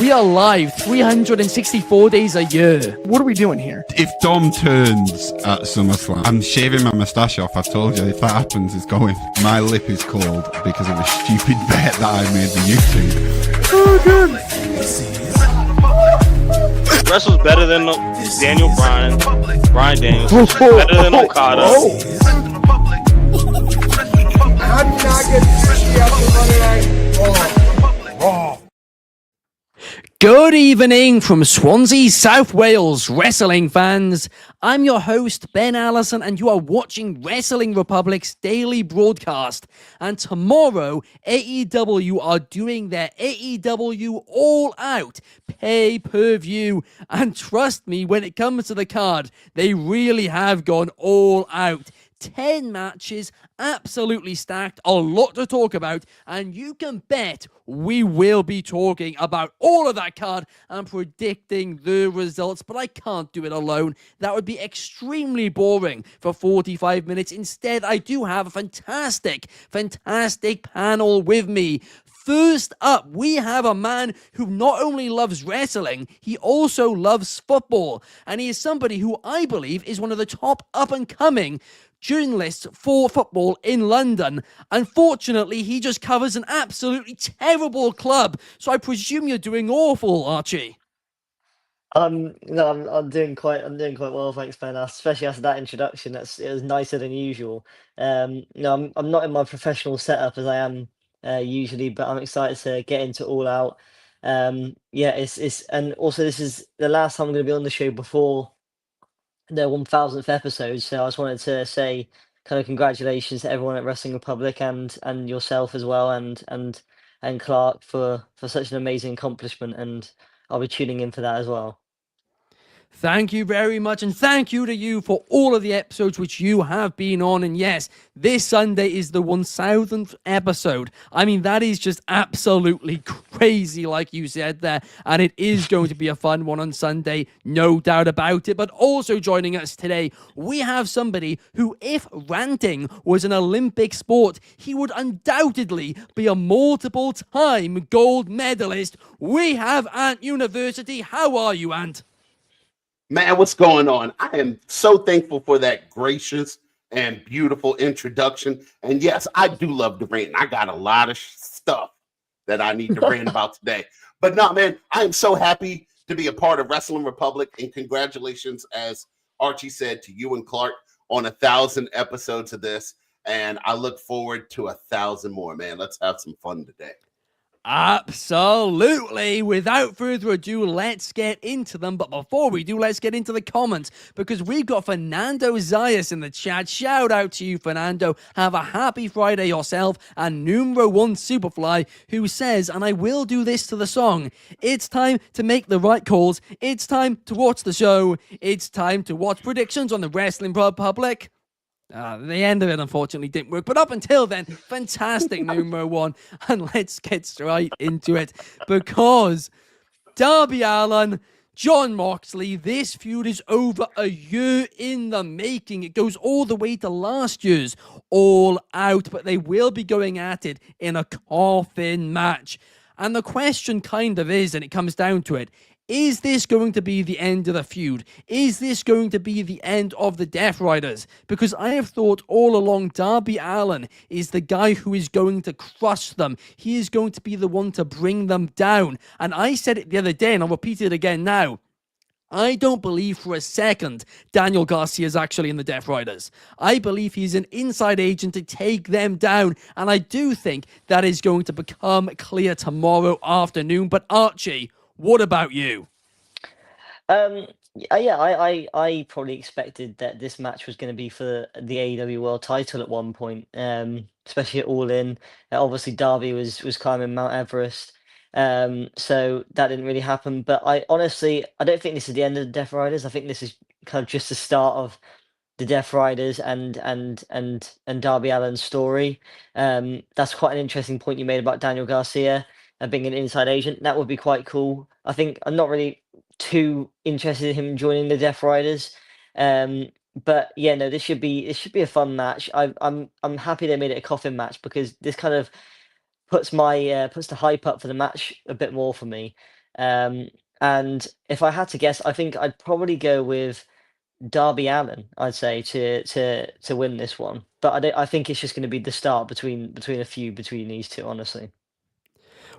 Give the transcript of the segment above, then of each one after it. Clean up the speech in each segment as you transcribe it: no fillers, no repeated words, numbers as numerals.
We are live 364 days a year. What are we doing here? If Dom turns at SummerSlam, I'm shaving my moustache off. I've told you, if that happens, it's going. My lip is cold because of a stupid bet that I made on YouTube. Oh, good. Wrestle's better than Daniel Bryan Daniels. Better than Okada. How do you not get 60 after Monday Night Raw? Good evening from Swansea, South Wales, wrestling fans. I'm your host, Ben Allison, and you are watching Wrestling Republic's daily broadcast. And tomorrow, AEW are doing their AEW All Out pay-per-view. And trust me, when it comes to the card, they really have gone all out. 10 matches, absolutely stacked, a lot to talk about, and you can bet we will be talking about all of that card and predicting the results, but I can't do it alone. That would be extremely boring for 45 minutes. Instead, I do have a fantastic panel with me. First up, we have a man who not only loves wrestling, he also loves football, and he is somebody who I believe is one of the top up-and-coming journalists for football in London. Unfortunately, he just covers an absolutely terrible club, so I presume you're doing awful, Archie. No, I'm doing quite well, thanks, Ben. Especially after that introduction, it was nicer than usual. No, I'm not in my professional setup as I am usually, but I'm excited to get into All Out. Yeah, it's and also this is the last time I'm going to be on the show before the 1000th episode, so I just wanted to say kind of congratulations to everyone at Wrestling Republic and yourself as well, and Clark for such an amazing accomplishment, and I'll be tuning in for that as well. Thank you very much, and thank you to you for all of the episodes which you have been on. And yes, this Sunday is the 1000th episode. I mean, that is just absolutely crazy, like you said there, and it is going to be a fun one on Sunday, no doubt about it. But also joining us today, we have somebody who, if ranting was an Olympic sport, he would undoubtedly be a multiple-time gold medalist. We have Ant University. How are you, Ant? Man, what's going on? I am so thankful for that gracious and beautiful introduction. And yes, I do love to rant. I got a lot of stuff that I need to rant about today. But no, man, I am so happy to be a part of Wrestling Republic. And congratulations, as Archie said, to you and Clark on 1,000 episodes of this. And I look forward to 1,000 more, man. Let's have some fun today. Absolutely. Without further ado, let's get into them. But before we do, let's get into the comments, because we've got Fernando Zayas in the chat. Shout out to you, Fernando. Have a happy Friday yourself. And numero one Superfly, who says, and I will do this to the song, it's time to make the right calls. It's time to watch the show. It's time to watch predictions on the Wrestling Republic. The end of it, unfortunately, didn't work. But up until then, fantastic numero one. And let's get straight into it. Because Darby Allin, Jon Moxley, this feud is over a year in the making. It goes all the way to last year's All Out. But they will be going at it in a coffin match. And the question kind of is, and it comes down to it, is this going to be the end of the feud? Is this going to be the end of the Death Riders? Because I have thought all along Darby Allin is the guy who is going to crush them. He is going to be the one to bring them down. And I said it the other day, and I'll repeat it again now. I don't believe for a second Daniel Garcia is actually in the Death Riders. I believe he's an inside agent to take them down, and I do think that is going to become clear tomorrow afternoon. But Archie, what about you? Yeah, I probably expected that this match was going to be for the AEW World Title at one point, especially at All In. Obviously, Darby was climbing Mount Everest, so that didn't really happen. But I don't think this is the end of the Death Riders. I think this is kind of just the start of the Death Riders and Darby Allin's story. That's quite an interesting point you made about Daniel Garcia being an inside agent. That would be quite cool. I think I'm not really too interested in him joining the Death Riders. But yeah, no, this should be a fun match. I'm happy they made it a coffin match, because this kind of puts the hype up for the match a bit more for me. And if I had to guess, I think I'd probably go with Darby Allin, I'd say, to win this one. But I think it's just going to be the start between a feud between these two, honestly.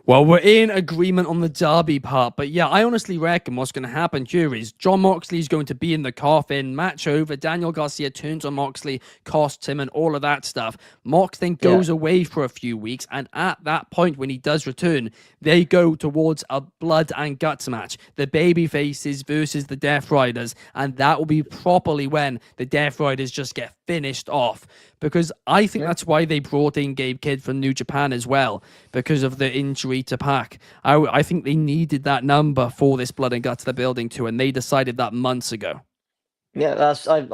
Well, we're in agreement on the Derby part, but yeah, I honestly reckon what's going to happen here is John Moxley's going to be in the coffin, match over, Daniel Garcia turns on Moxley, costs him, and all of that stuff. Mox then goes away for a few weeks, and at that point, when he does return, they go towards a blood and guts match. The baby faces versus the Death Riders, and that will be properly when the Death Riders just get finished off. Because I think that's why they brought in Gabe Kidd from New Japan as well, because of the injury to Pac. I think they needed that number for this blood and guts they're building to, and they decided that months ago. Yeah, that's if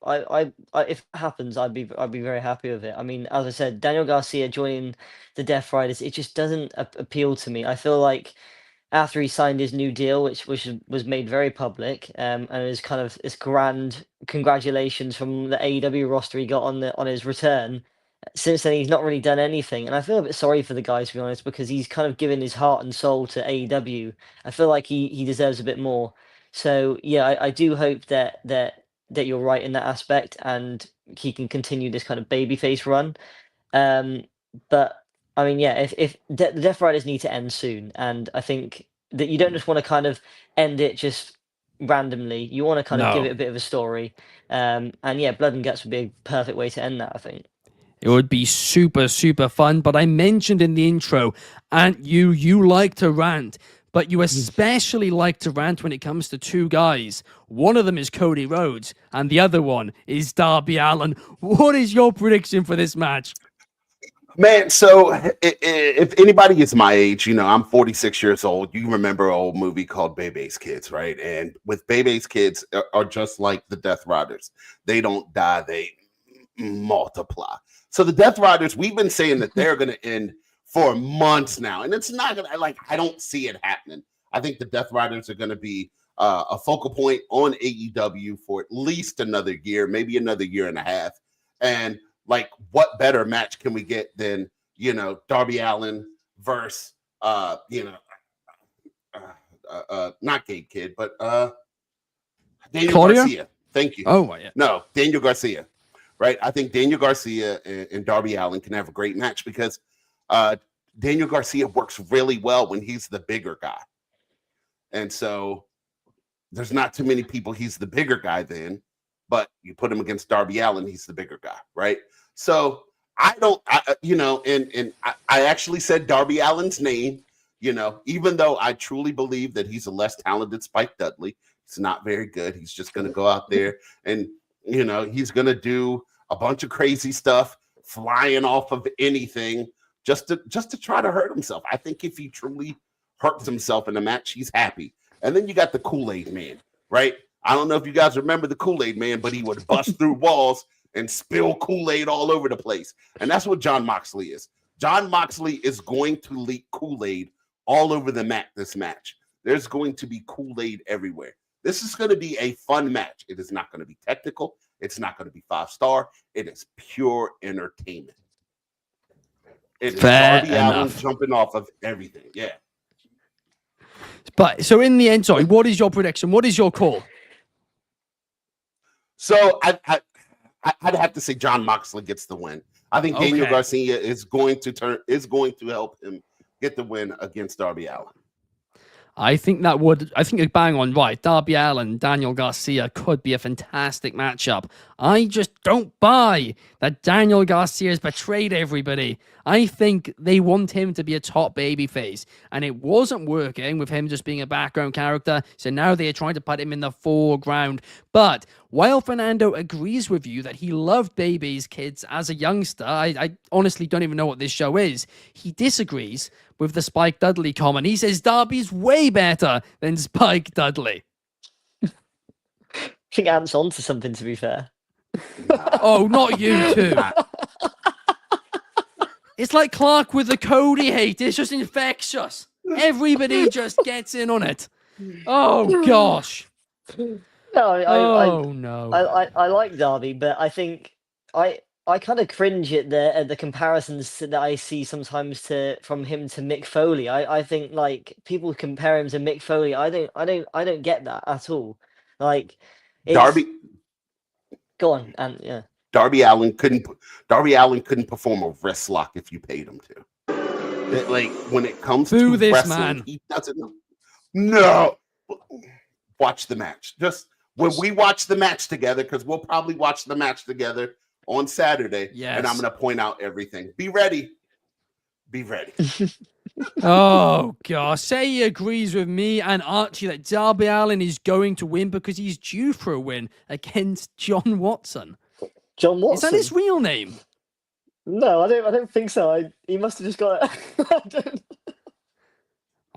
it happens, I'd be very happy with it. I mean, as I said, Daniel Garcia joining the Death Riders, it just doesn't appeal to me. I feel like after he signed his new deal, which was made very public, and it was kind of this grand congratulations from the AEW roster he got on his return. Since then, he's not really done anything, and I feel a bit sorry for the guy, to be honest, because he's kind of given his heart and soul to AEW. I feel like he deserves a bit more. So yeah, I do hope that you're right in that aspect, and he can continue this kind of babyface run. But I mean, yeah, if the Death Riders need to end soon, and I think that you don't just want to kind of end it just randomly. You want to kind of give it a bit of a story. And yeah, Blood and Guts would be a perfect way to end that, I think. It would be super, super fun. But I mentioned in the intro, and you like to rant, but you especially like to rant when it comes to two guys. One of them is Cody Rhodes, and the other one is Darby Allin. What is your prediction for this match? Man, so if anybody is my age, I'm 46 years old. You remember an old movie called Bebe's Kids, right? And with Bebe's Kids are just like the Death Riders. They don't die, they multiply. So the Death Riders, we've been saying that they're going to end for months now. And it's not going to, I don't see it happening. I think the Death Riders are going to be a focal point on AEW for at least another year, maybe another year and a half. And what better match can we get than, Darby Allin versus, not Gabe Kidd, but Daniel Garcia. Thank you. Oh, yeah. No, Daniel Garcia, right? I think Daniel Garcia and Darby Allin can have a great match because Daniel Garcia works really well when he's the bigger guy. And so there's not too many people he's the bigger guy then. But you put him against Darby Allin, he's the bigger guy, right? So I actually said Darby Allin's name, even though I truly believe that he's a less talented Spike Dudley. He's not very good. He's just going to go out there and, he's going to do a bunch of crazy stuff, flying off of anything just to try to hurt himself. I think if he truly hurts himself in a match, he's happy. And then you got the Kool-Aid Man, right? I don't know if you guys remember the Kool-Aid Man, but he would bust through walls and spill Kool-Aid all over the place. And that's what John Moxley is. John Moxley is going to leak Kool-Aid all over the mat this match. There's going to be Kool-Aid everywhere. This is going to be a fun match. It is not going to be technical. It's not going to be 5-star. It is pure entertainment. It is Darby Allin jumping off of everything. Yeah. But so in the end, sorry, what is your prediction? What is your call? So I'd have to say John Moxley gets the win. I think Daniel Garcia is going to help him get the win against Darby Allin. I think you're bang on right. Darby Allin, Daniel Garcia could be a fantastic matchup. I just don't buy that Daniel Garcia has betrayed everybody. I think they want him to be a top babyface, and it wasn't working with him just being a background character, so now they are trying to put him in the foreground. But while Fernando agrees with you that he loved Baby's Kids as a youngster, I honestly don't even know what this show is, he disagrees with the Spike Dudley comment. He says Darby's way better than Spike Dudley. I think Ant's onto something, to be fair. Oh, not you two. It's like Clark with the Cody hate. It's just infectious. Everybody just gets in on it. Oh, gosh. No, no. I like Darby, but I think I kind of cringe at the comparisons that I see sometimes from him to Mick Foley. I think like people compare him to Mick Foley. I don't get that at all. Like it's Darby go on and yeah. Darby Allin couldn't perform a wrist lock if you paid him to. Like when it comes Boo to this wrestling, man. he doesn't know. No, watch the match. Just when we watch the match together, because we'll probably watch the match together on Saturday. Yes. And I'm going to point out everything. Be ready. Be ready. Oh, gosh. Say he agrees with me and Archie that Darby Allin is going to win because he's due for a win against John Watson. John Watson. Is that his real name? No, I don't think so. He must have just got it.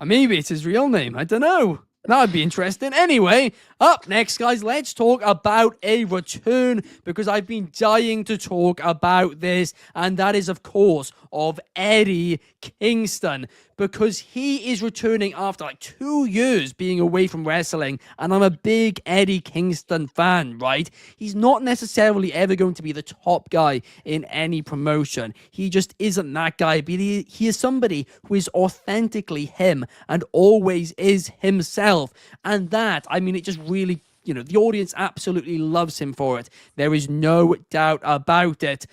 Maybe it's his real name. I don't know. That would be interesting. Anyway, up next, guys, let's talk about a return because I've been dying to talk about this, and that is, of course, of Eddie Kingston, because he is returning after like 2 years being away from wrestling, and I'm a big Eddie Kingston fan, right? He's not necessarily ever going to be the top guy in any promotion. He just isn't that guy, but he is somebody who is authentically him and always is himself. And that, I mean, it just really, the audience absolutely loves him for it. There is no doubt about it.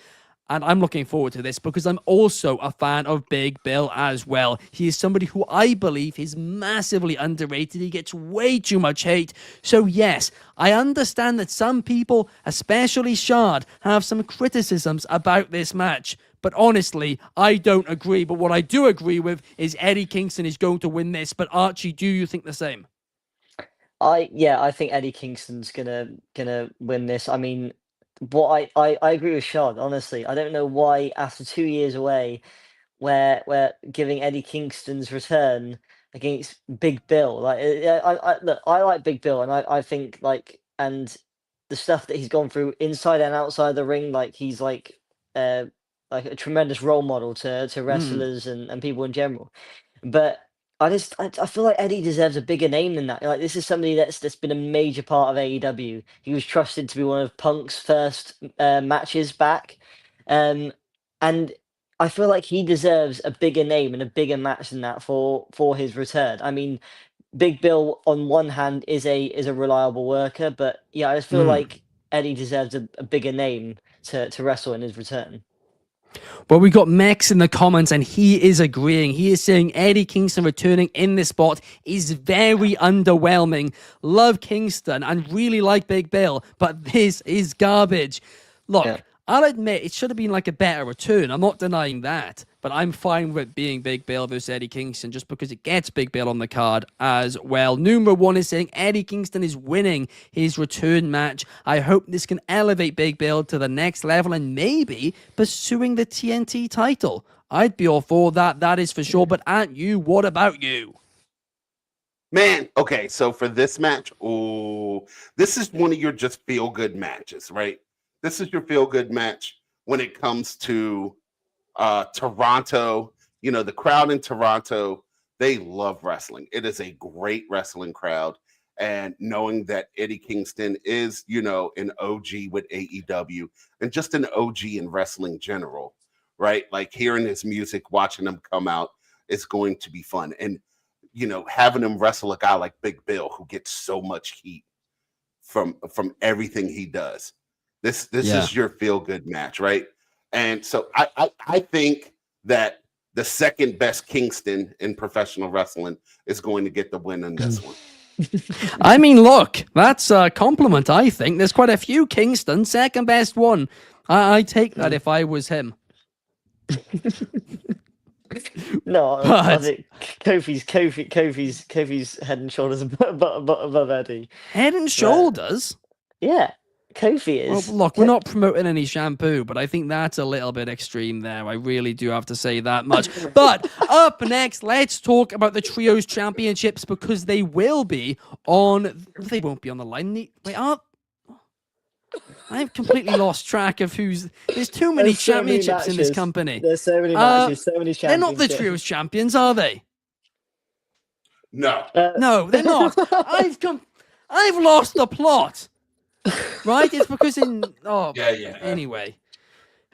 And I'm looking forward to this because I'm also a fan of Big Bill as well. He is somebody who I believe is massively underrated. He gets way too much hate. So yes, I understand that some people, especially Shard, have some criticisms about this match. But honestly, I don't agree. But what I do agree with is Eddie Kingston is going to win this. But Archie, do you think the same? I think Eddie Kingston's gonna win this. I mean, I agree with Shard, honestly. I don't know why after 2 years away, we're giving Eddie Kingston's return against Big Bill. Like look, I like Big Bill, and I think and the stuff that he's gone through inside and outside the ring, like he's like a tremendous role model to wrestlers and people in general. But I feel like Eddie deserves a bigger name than that. Like this is somebody that's been a major part of AEW. He was trusted to be one of Punk's first matches back, and I feel like he deserves a bigger name and a bigger match than that for his return. I mean, Big Bill on one hand is a reliable worker, but yeah, I just feel like Eddie deserves a bigger name to wrestle in his return. Well, we got Mex in the comments, and he is agreeing. He is saying Eddie Kingston returning in this spot is very underwhelming. Love Kingston and really like Big Bill, but this is garbage. Look, yeah. I'll admit it should have been like a better return. I'm not denying that, but I'm fine with it being Big Bill versus Eddie Kingston just because it gets Big Bill on the card as well. Numero one is saying Eddie Kingston is winning his return match. I hope this can elevate Big Bill to the next level and maybe pursuing the TNT title. I'd be all for that, that is for sure. But aren't you? What about you? Man, okay, so for this match, this is one of your just feel-good matches, right? This is your feel-good match when it comes to Toronto. The crowd in Toronto, they love wrestling. It is a great wrestling crowd. And knowing that Eddie Kingston is, an OG with AEW and just an OG in wrestling general, right? Like hearing his music, watching him come out, is going to be fun. And, having him wrestle a guy like Big Bill who gets so much heat from everything he does. This is your feel-good match, right? And so I think that the second best Kingston in professional wrestling is going to get the win in this one. I mean, look, that's a compliment, I think. There's quite a few Kingston, second best one. I take that if I was him. No, I think Kofi's head and shoulders above Eddie. Head and shoulders? Yeah. Kofi is. Well, look, we're not promoting any shampoo, but I think that's a little bit extreme there. I really do have to say that much. But up next, let's talk about the Trios Championships because they will be on. They won't be on the line. I've completely lost track of who's. There's too many championships in this company. There's so many matches, so many champions. They're not the Trios champions, are they? No. No, they're not. I've lost the plot. Right? It's because Anyway.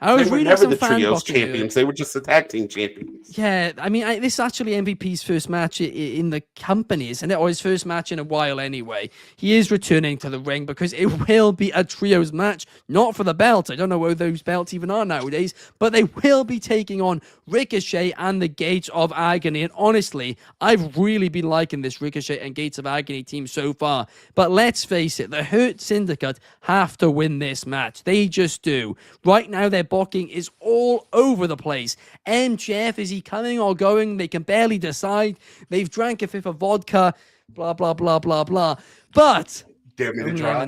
I They was were reading never some the fan trios booking. champions. They were just the tag team champions. Yeah, I mean, this is actually MVP's first match in the company, isn't it? Or his first match in a while anyway. He is returning to the ring because it will be a trios match, not for the belt. I don't know where those belts even are nowadays, but they will be taking on Ricochet and the Gates of Agony. And honestly, I've really been liking this Ricochet and Gates of Agony team so far. But let's face it, the Hurt Syndicate have to win this match. They just do. Right now, their booking is all over the place. MJF, is he coming or going? They can barely decide. They've drank a fifth of vodka, blah, blah, blah, blah, blah. But Dare me to only try.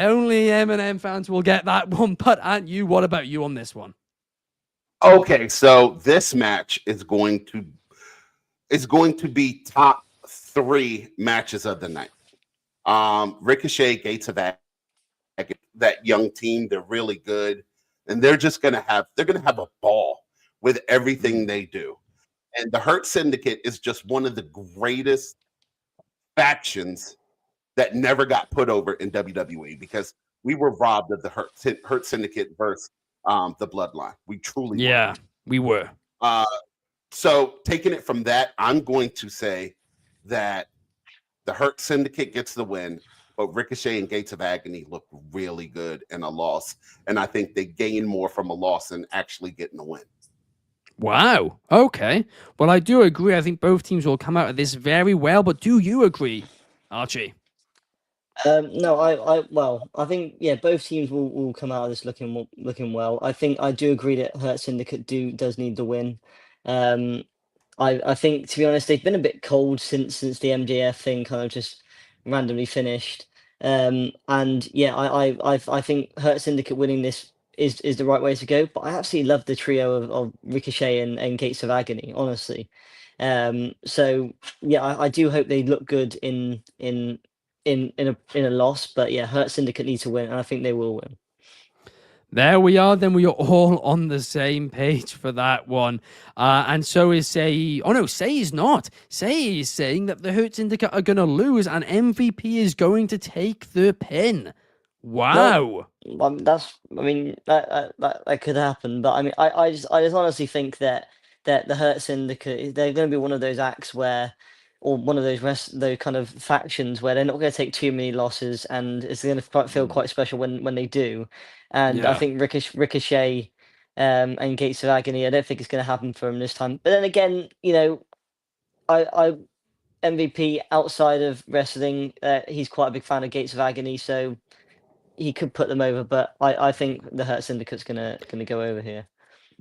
only Eminem fans will get that one. But aren't you? What about you on this one? Okay, so this match is going to be top 3 matches of the night. Ricochet, Gates of Agony, that young team, they're really good. And they're gonna have a ball with everything they do. And the Hurt Syndicate is just one of the greatest factions that never got put over in WWE because we were robbed of the Hurt Syndicate versus the Bloodline. We truly Yeah, we were. So taking it from that, I'm going to say that the Hurt Syndicate gets the win. But Ricochet and Gates of Agony look really good in a loss. And I think they gain more from a loss than actually getting a win. Wow. Okay. Well, I do agree. I think both teams will come out of this very well. But do you agree, Archie? No, I think both teams will come out of this looking well. I think I do agree that Hurt Syndicate does need the win. I think, to be honest, they've been a bit cold since the MJF thing kind of just randomly finished. And yeah, I think Hurt Syndicate winning this is the right way to go. But I absolutely love the trio of Ricochet and Gates of Agony, honestly. So yeah, I do hope they look good in a loss. But yeah, Hurt Syndicate need to win, and I think they will win. There we are. Then we are all on the same page for that one. And so is Say. Oh no, Say is not. Say is saying that the Hurt Syndicate are going to lose and MVP is going to take the pin. Wow. That could happen. But I mean, I just honestly think that the Hurt Syndicate, they're going to be one of those acts where, or one of those kind of factions where they're not going to take too many losses, and it's going to feel quite special when they do. And I think Ricochet and Gates of Agony, I don't think it's going to happen for him this time. But then again, I MVP outside of wrestling, he's quite a big fan of Gates of Agony, so he could put them over. But I think the Hurt Syndicate's gonna go over here.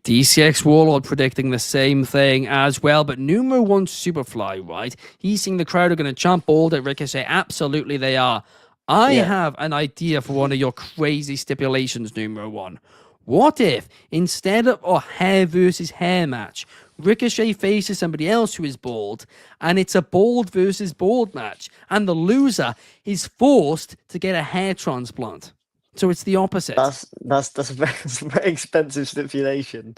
DCX Warlord predicting the same thing as well, but Numero wants Superfly, right? He's seeing the crowd are going to jump all at Ricochet. Absolutely, they are. I have an idea for one of your crazy stipulations, Numero 1. What if, instead of a hair versus hair match, Ricochet faces somebody else who is bald, and it's a bald versus bald match, and the loser is forced to get a hair transplant? So it's the opposite. That's a very expensive stipulation.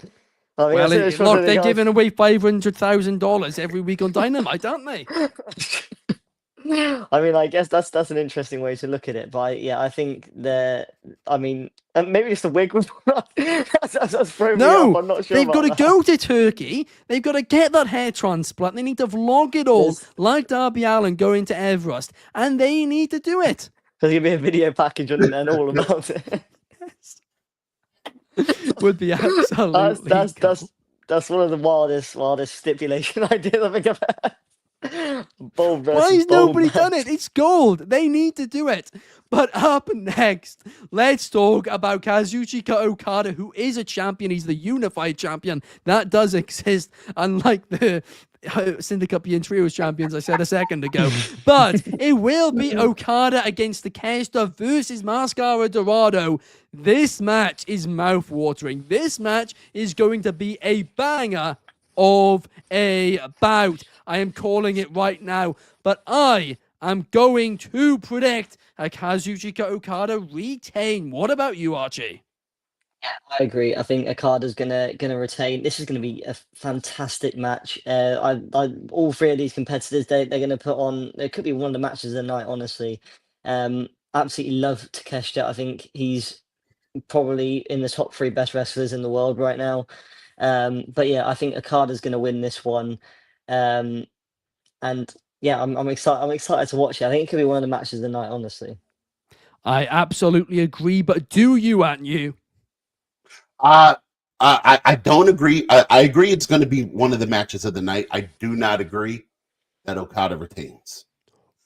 I mean, Well, look, they're giving away $500,000 every week on Dynamite, aren't they? I mean, I guess that's an interesting way to look at it. But I think maybe it's the wig was that's thrown me off. I'm not sure. They've got to go to Turkey. They've got to get that hair transplant. They need to vlog it all, like Darby Allin going to Everest, and they need to do it. There's going to be a video package and all about it. Would be absolutely that's one of the wildest stipulation ideas I think I've had. Why has nobody done it? It's gold. They need to do it. But up next, let's talk about Kazuchika Okada, who is a champion. He's the unified champion. That does exist, unlike the Syndicate being Trios champions I said a second ago. But it will be Okada against the Kesta versus Mascara Dorado. This match is mouth-watering. This match is going to be a banger of a bout. I am calling it right now, but I am going to predict a Kazuchika Okada retain. What about you, Archie? Yeah, I agree. I think Okada's gonna retain. This is gonna be a fantastic match. All 3 of these competitors, they're gonna put on. It could be one of the matches of the night, honestly. Absolutely love Takeshita. I think he's probably in the top 3 best wrestlers in the world right now. But yeah, I think Okada's going to win this one. And yeah, I'm excited. I'm excited to watch it. I think it could be one of the matches of the night, honestly. I absolutely agree, but do you, Aunt you? I don't agree. I agree it's going to be one of the matches of the night. I do not agree that Okada retains.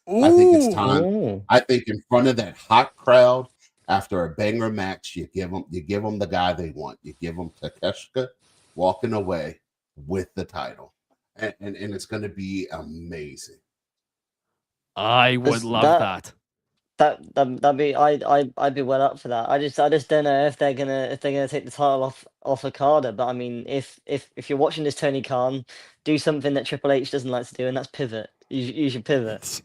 I think it's time. Ooh. I think in front of that hot crowd, after a banger match, you give them the guy they want. You give them Takeshita walking away with the title, and it's going to be amazing. I would love that. That'd be I'd be well up for that. I just don't know if they're gonna take the title off Okada. But I mean, if you're watching this Tony Khan, do something that Triple H doesn't like to do, and that's pivot. You should pivot.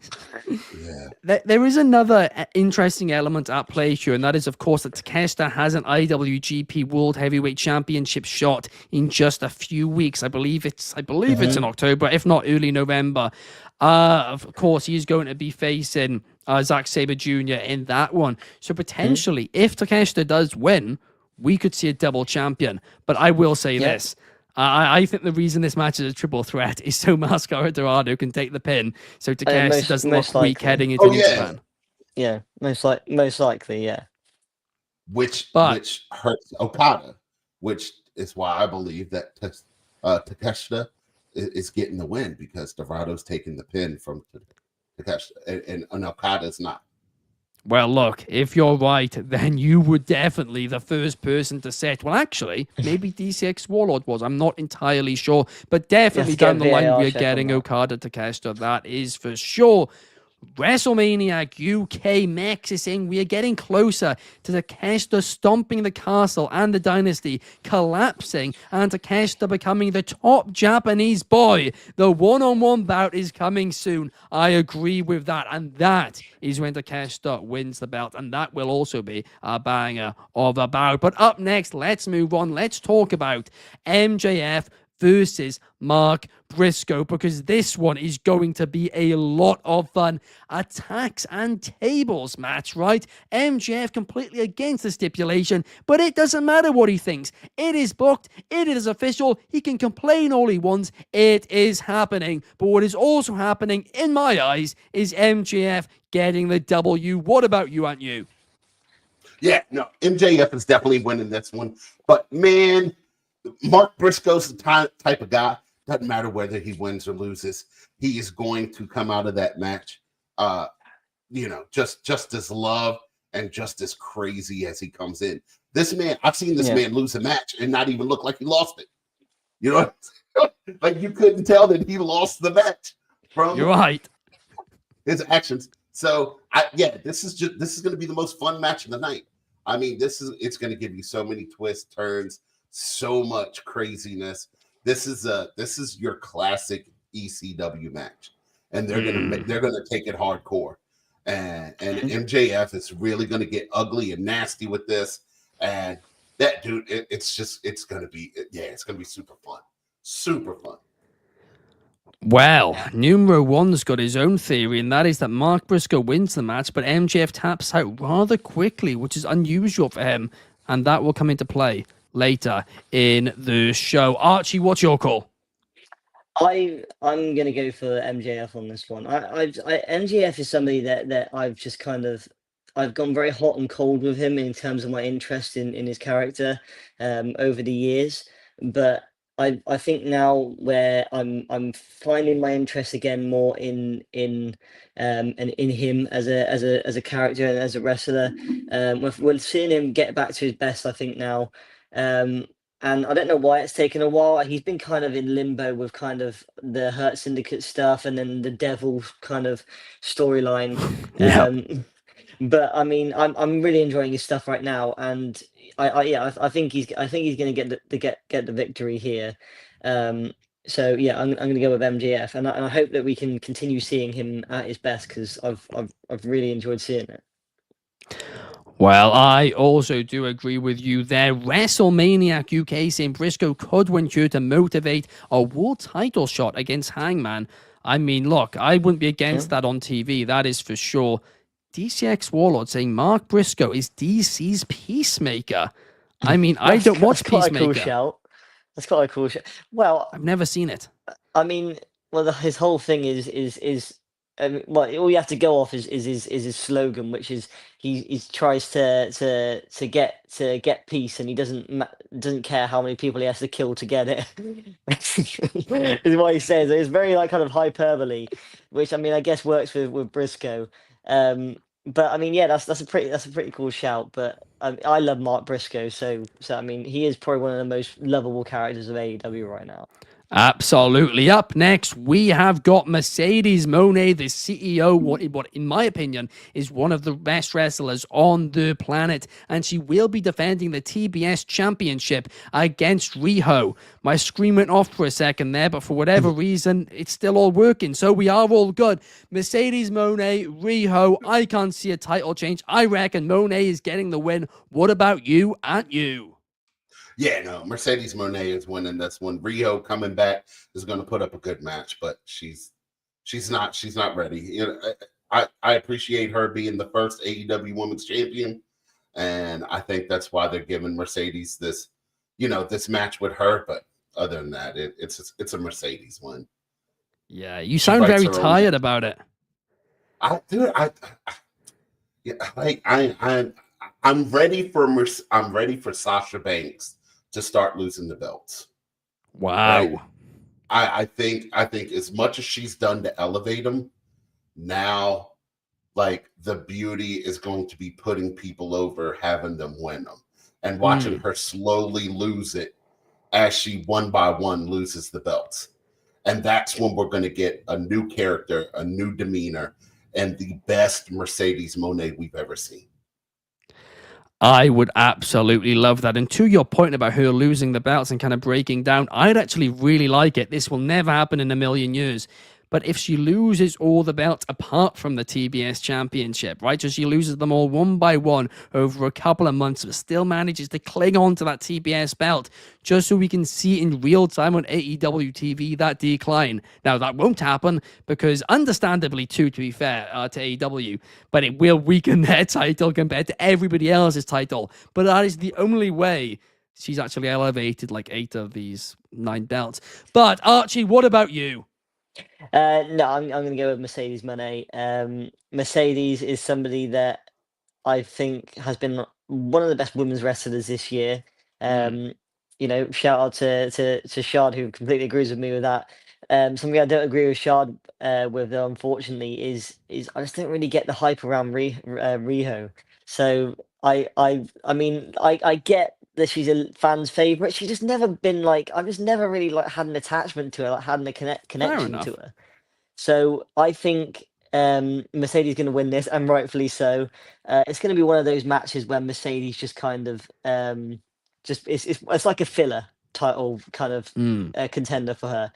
Yeah. There is another interesting element at play here, and that is, of course, that Takeshita has an IWGP World Heavyweight Championship shot in just a few weeks. I believe it's in October, if not early November. Of course, he's going to be facing Zack Sabre Jr. in that one. So potentially, if Takeshita does win, we could see a double champion. But I will say this. I think the reason this match is a triple threat is so Mascara Dorado can take the pin, so Takeshita doesn't look weak heading into New Japan. Yeah, most likely, yeah. Which hurts Okada, which is why I believe that Takeshita is getting the win, because Dorado's taking the pin from Takeshita, and Okada's not. Well, look, if you're right, then you were definitely the first person to set. Well, actually, maybe DCX Warlord was. I'm not entirely sure. But definitely down the line, we're getting Okada Takeshita. That is for sure. WrestleMania UK Mex is saying we are getting closer to Takeshita stomping the castle and the dynasty collapsing and Takeshita becoming the top Japanese boy. The one-on-one bout is coming soon. I agree with that, and that is when Takeshita wins the belt, and that will also be a banger of a bout. But up next, let's move on. Let's talk about MJF versus Mark Briscoe, because this one is going to be a lot of fun. A tax and tables match, right? MJF completely against the stipulation, but it doesn't matter what he thinks. It is booked. It is official. He can complain all he wants. It is happening. But what is also happening, in my eyes, is MJF getting the W. What about you, Aunt you? Yeah, no, MJF is definitely winning this one. But man, Mark Briscoe's the type of guy, doesn't matter whether he wins or loses, he is going to come out of that match, just as loved and just as crazy as he comes in. This man, I've seen this man lose a match and not even look like he lost it. You know, like you couldn't tell that he lost the match from his actions. So this is going to be the most fun match of the night. I mean, it's going to give you so many twists, turns, so much craziness. This is your classic ECW match, and they're gonna take it hardcore, and MJF is really gonna get ugly and nasty with this, and that dude, it's gonna be super fun. Well, Numero One's got his own theory, and that is that Mark Briscoe wins the match, but MJF taps out rather quickly, which is unusual for him, and that will come into play later in the show. Archie, what's your call? I'm gonna go for MJF on this one. MJF is somebody that I've just I've gone very hot and cold with him in terms of my interest in his character over the years, but I think now where I'm finding my interest again more in him as a character and as a wrestler. We're seeing him get back to his best, I think, now. And I don't know why it's taken a while. He's been kind of in limbo with kind of the Hurt Syndicate stuff and then the Devil kind of storyline. But I mean, I'm really enjoying his stuff right now, and I think he's going to get the victory here. So yeah, I'm going to go with MJF, and I hope that we can continue seeing him at his best, because I've really enjoyed seeing it. Well, I also do agree with you there. WrestleMania UK saying Briscoe could win here to motivate a world title shot against Hangman. I mean, look, I wouldn't be against that on TV, that is for sure. DCX Warlord saying Mark Briscoe is DC's Peacemaker. I mean, I don't watch That's quite a cool Peacemaker. shout. That's quite a cool shout. Well, I've never seen it. I mean, his whole thing is well, all you have to go off is his slogan, which is he tries to get peace, and he doesn't care how many people he has to kill to get it. Is what he says. It's very like kind of hyperbole, which I mean I guess works with Briscoe. But I mean, yeah, that's a pretty cool shout. But I love Mark Briscoe, so I mean he is probably one of the most lovable characters of AEW right now. Absolutely. Up next, we have got Mercedes Moné, the CEO, what in my opinion is one of the best wrestlers on the planet, and she will be defending the TBS Championship against Riho. My screen went off for a second there, but for whatever reason, it's still all working, so we are all good. Mercedes Moné, Riho, I can't see a title change. I reckon Moné is getting the win. What about you and you? Yeah, no, Mercedes Moné is winning this one. Rio coming back is going to put up a good match, but she's not ready. You know, I appreciate her being the first AEW Women's Champion, and I think that's why they're giving Mercedes this match with her. But other than that, it's a Mercedes win. Yeah, you sound very tired about it. I'm ready for Sasha Banks to start losing the belts. Wow. Right? I think as much as she's done to elevate them, now like the beauty is going to be putting people over, having them win them, and watching her slowly lose it as she one by one loses the belts. And that's when we're going to get a new character, a new demeanor, and the best Mercedes Moné we've ever seen. I would absolutely love that. And to your point about her losing the belts and kind of breaking down, I'd actually really like it. This will never happen in a million years. But if she loses all the belts apart from the TBS Championship, right? So she loses them all one by one over a couple of months, but still manages to cling on to that TBS belt, just so we can see in real time on AEW TV that decline. Now, that won't happen because, understandably, to be fair to AEW, but it will weaken their title compared to everybody else's title. But that is the only way she's actually elevated like 8 of these 9 belts. But, Archie, what about you? No, I'm going to go with Mercedes Moné. Mercedes is somebody that I think has been one of the best women's wrestlers this year. You know, shout out to Shard, who completely agrees with me with that. Something I don't agree with Shard with, though, unfortunately, is I just don't really get the hype around Riho. So I mean I get that she's a fan's favorite. She's just never been like, I've just never really like had an attachment to her, like had a connection to her. So I think Mercedes going to win this, and rightfully so. It's going to be one of those matches where Mercedes just kind of just it's like a filler title kind of contender for her.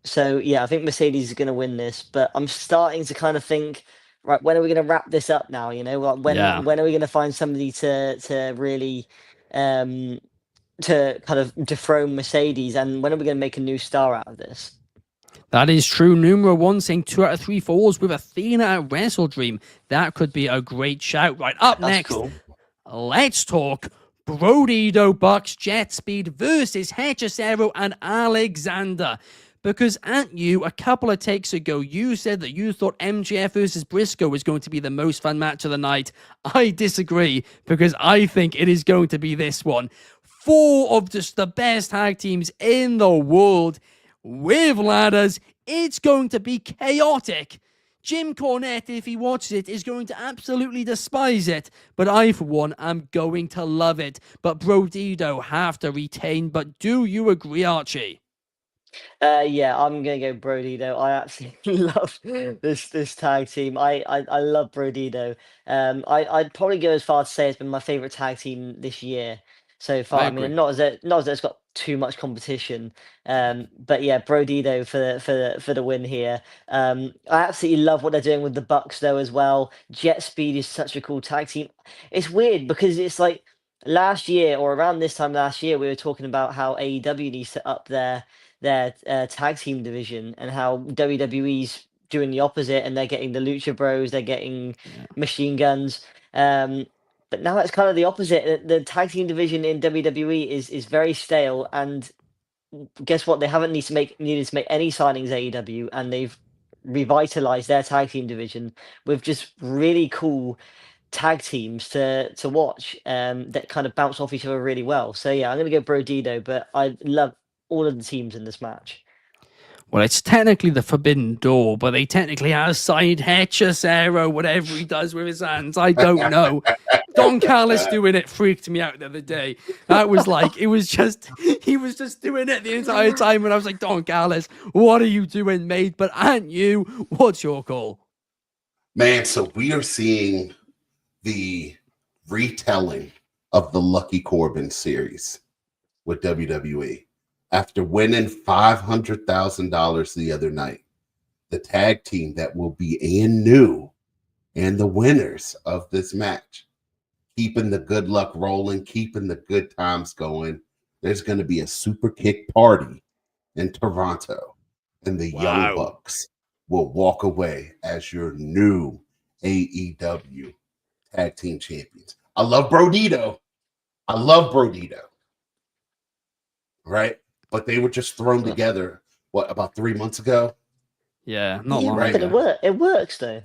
So yeah, I think Mercedes is going to win this, but I'm starting to kind of think, right, when are we going to wrap this up now? You know, like when are we going to find somebody to really to kind of dethrone Mercedes, and when are we going to make a new star out of this? That is true. Numero 1 saying 2 out of 3 falls with Athena at Wrestle Dream. That could be a great shout. Right, up next, cool. Let's talk Brodido Bucks Jet Speed versus Hechicero and Alexander. Because at you, a couple of takes ago, you said that you thought MJF versus Briscoe was going to be the most fun match of the night. I disagree, because I think it is going to be this one. 4 of just the best tag teams in the world with ladders. It's going to be chaotic. Jim Cornette, if he watches it, is going to absolutely despise it. But I, for one, am going to love it. But Brodido have to retain. But do you agree, Archie? Yeah, I'm gonna go Brodido. I absolutely love this tag team. I love Brodido. I'd probably go as far to say it's been my favorite tag team this year so far. I mean, not as it's got too much competition. But yeah, Brodido for the win here. I absolutely love what they're doing with the Bucks though as well. Jet Speed is such a cool tag team. It's weird because it's like last year or around this time last year we were talking about how AEW needs to up their tag team division and how WWE's doing the opposite, and they're getting the Lucha Bros, they're getting machine guns. But now it's kind of the opposite. The tag team division in WWE is very stale, and guess what? They haven't needed to make any signings AEW, and they've revitalized their tag team division with just really cool tag teams to watch that kind of bounce off each other really well. So yeah, I'm gonna go Brodito, but I love all of the teams in this match. Well, it's technically the Forbidden Door, but they technically have side Hechicero, whatever he does with his hands. I don't know. Don Callis doing it freaked me out the other day. That was like, he was just doing it the entire time. And I was like, Don Callis, what are you doing, mate? But aren't you? What's your call? Man, so we are seeing the retelling of the Lucky Corbin series with WWE. After winning $500,000 the other night, the tag team that will be new and the winners of this match, keeping the good luck rolling, keeping the good times going. There's going to be a super kick party in Toronto, and the Young Bucks will walk away as your new AEW tag team champions. I love Brodito. Right? But they were just thrown together, about 3 months ago? Yeah, not long But ago. it works though.